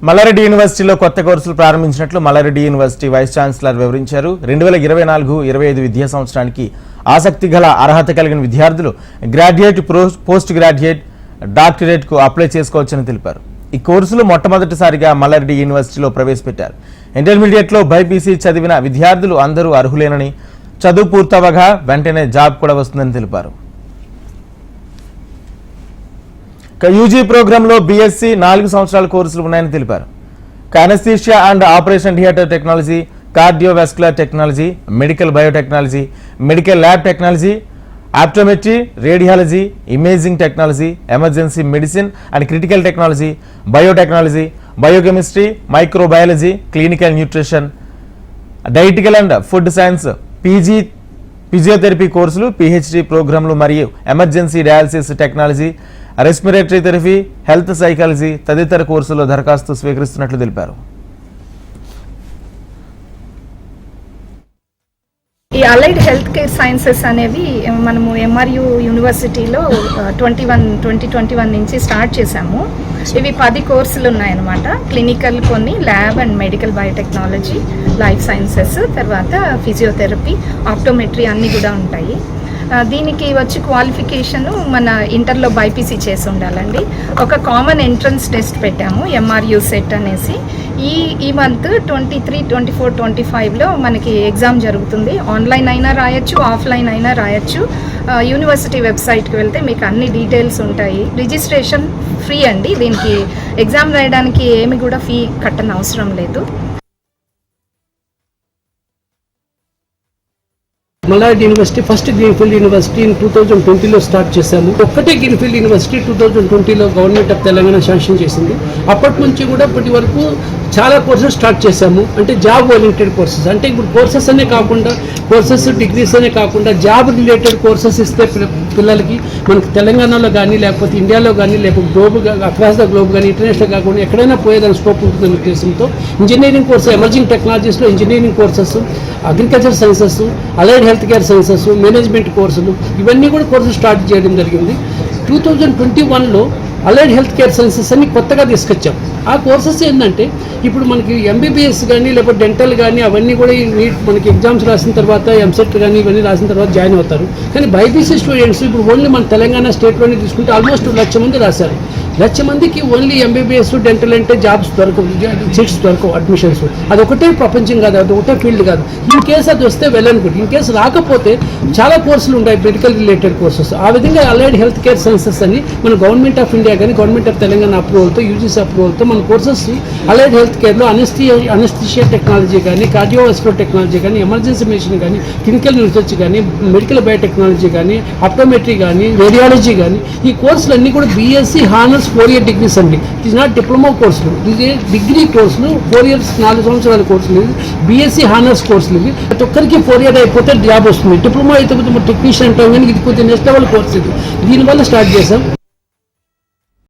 మల్లారెడ్డి యూనివర్సిటీలో కొత్త కోర్సులు ప్రారంభించినట్లు మల్లారెడ్డి యూనివర్సిటీ వైస్ ఛాన్సలర్ వివరించారు. 2024-25 విద్యా సంవత్సరానికి ఆసక్తి గల అర్హత కలిగిన విద్యార్థులు గ్రాడ్యుయేట్, పోస్ట్ గ్రాడ్యుయేట్, డాక్టరేట్కు అప్లై చేసుకోవచ్చని తెలిపారు. ఈ కోర్సులు మొట్టమొదటిసారిగా మల్లారెడ్డి యూనివర్సిటీలో ప్రవేశపెట్టారు. ఇంటర్మీడియట్లో బైపీసీ చదివిన విద్యార్థులు అందరూ అర్హులేనని, చదువు పూర్తవగా వెంటనే జాబ్ కూడా వస్తుందని తెలిపారు. యూజీ ప్రోగ్రాంలో బీఎస్సీ 4 సంవత్సరాల కోర్సులు ఉన్నాయని తెలిపారు. Anaesthesia and operation theatre technology, cardiovascular technology, medical biotechnology, medical lab technology, optometry, radiology, imaging technology, emergency medicine and critical technology, biotechnology, biochemistry, microbiology, clinical nutrition, dietical and food science, PG physiotherapy కోర్సులు, PhD ప్రోగ్రాంలు మరియు emergency dialysis technology, respiratory therapy, health psychology తదితర కోర్సుల్లో దరఖాస్తు స్వీకరిస్తున్నట్లు తెలిపారు. ఈ allied health care sciences అనేవి మనము ఎంఆర్యు యూనివర్సిటీలో 2021 నుంచి స్టార్ట్ చేశాము. ఇవి 10 కోర్సులు ఉన్నాయన్నమాట. క్లినికల్ కొన్ని, lab and medical biotechnology, life sciences, తర్వాత ఫిజియోథెరపీ, ఆప్టోమెట్రీ అన్నీ కూడా ఉంటాయి. దీనికి వచ్చి క్వాలిఫికేషను మన ఇంటర్లో బైపీసీ చేసి ఉండాలండి. ఒక కామన్ ఎంట్రన్స్ టెస్ట్ పెట్టాము, ఎంఆర్యూ సెట్ అనేసి. ఈ మంత్ 23, 24, 25లో మనకి ఎగ్జామ్ జరుగుతుంది. ఆన్లైన్ అయినా రాయొచ్చు, ఆఫ్లైన్ అయినా రాయొచ్చు. యూనివర్సిటీ వెబ్సైట్కి వెళ్తే మీకు అన్ని డీటెయిల్స్ ఉంటాయి. రిజిస్ట్రేషన్ ఫ్రీ అండి. దీనికి ఎగ్జామ్ రాయడానికి ఏమి కూడా ఫీ కట్టని అవసరం లేదు. Malla Reddy university first greenfield university 2020లో స్టార్ట్ చేశాము. ఒక్కటే గ్రీన్ఫీల్డ్ యూనివర్సిటీ 2020లో గవర్నమెంట్ ఆఫ్ తెలంగాణ శాంక్షన్ చేసింది. అప్పటి నుంచి కూడా ఇప్పటి వరకు చాలా కోర్సెస్ స్టార్ట్ చేశాము. అంటే జాబ్ ఓరియంటెడ్ కోర్సెస్, అంటే ఇప్పుడు కోర్సెస్ అనే కాకుండా, కోర్సెస్ డిగ్రీస్ అనే కాకుండా జాబ్ రిలేటెడ్ కోర్సెస్ ఇస్తే పిల్లలకి మనకు తెలంగాణలో కానీ, లేకపోతే ఇండియాలో కానీ, లేకపోతే గ్లోబ్ అక్రాస్ ద గ్లోబ్ కానీ, ఇంటర్నేషనల్ కాకుండా ఎక్కడైనా పోయేదాని స్కోప్ ఉంటుందనే ఉద్దేశంతో ఇంజనీరింగ్ కోర్సు, ఎమర్జింగ్ టెక్నాలజీస్లో engineering courses, agriculture sciences, allied health care sciences, management కోర్సులు, ఇవన్నీ కూడా కోర్సులు స్టార్ట్ చేయడం జరిగింది. 2021లో అలైడ్ హెల్త్ కేర్ సైన్సెస్ అని కొత్తగా తీసుకొచ్చాం. ఆ కోర్సెస్ ఏంటంటే ఇప్పుడు మనకి ఎంబీబీఎస్ కానీ, లేకపోతే డెంటల్ కానీ, అవన్నీ కూడా నీట్ మనకి ఎగ్జామ్స్ రాసిన తర్వాత, ఎంసెట్ కానీ ఇవన్నీ రాసిన తర్వాత జాయిన్ అవుతారు. కానీ బైపీసీ స్టూడెంట్స్ ఇప్పుడు ఓన్లీ మన తెలంగాణ స్టేట్లోనే తీసుకుంటే ఆల్మోస్ట్ 1,00,000 మంది రాశారు. 1,00,000 మందికి ఓన్లీ ఎంబీబీఎస్ డెంటల్ అంటే జాబ్స్ దొరకవు, సీట్స్ దొరకవు, అడ్మిషన్స్. అదొకటే ప్రపంచం కాదు, అదొకటే ఫీల్డ్ కాదు. ఇన్ కేసు అది వస్తే well and good. In case రాకపోతే చాలా కోర్సులు ఉన్నాయి, మెడికల్ రిలేటెడ్ కోర్సెస్. ఆ విధంగా అలైడ్ హెల్త్ కేర్ సైన్సెస్ అని మన గవర్నమెంట్ ఆఫ్ ఇండియా కానీ, గవర్నమెంట్ ఆఫ్ తెలంగాణ అప్రూవల్తో, యూజీసీ అప్రూవల్తో మన కోర్సెస్ అలైడ్ హెల్త్ కేర్లో అనస్థీషియా టెక్నాలజీ కానీ, కార్డియోవాస్కులర్ టెక్నాలజీ కానీ, ఎమర్జెన్సీ మెడిసిన్ కానీ, క్లినికల్ రీసెర్చ్ కానీ, మెడికల్ బయోటెక్నాలజీ కానీ, ఆప్టోమెట్రీ కానీ, రేడియాలజీ కానీ, ఈ కోర్సులన్నీ కూడా బీఎస్సీ హానర్స్ 4 year డిగ్రీస్ అండి. ఇట్ ఈస్ నాట్ డిప్లొమా కోర్సులు, ఇది డిగ్రీ కోర్సులు, 4 years 4 సంవత్సరాల కోర్సులు. బీఎస్సీ హానర్స్ కోర్సులు ఇవి. ప్రతి ఒక్కరికి 4 year అయిపోతే జాబ్ వస్తుంది. డిప్లొమా అయితే టెక్నీషియన్ అంటాం, కానీ ఇది కొద్దిగా నెక్స్ట్ లెవెల్ కోర్సు. ఇది దీనివల్ల స్టార్ట్ చేసాం.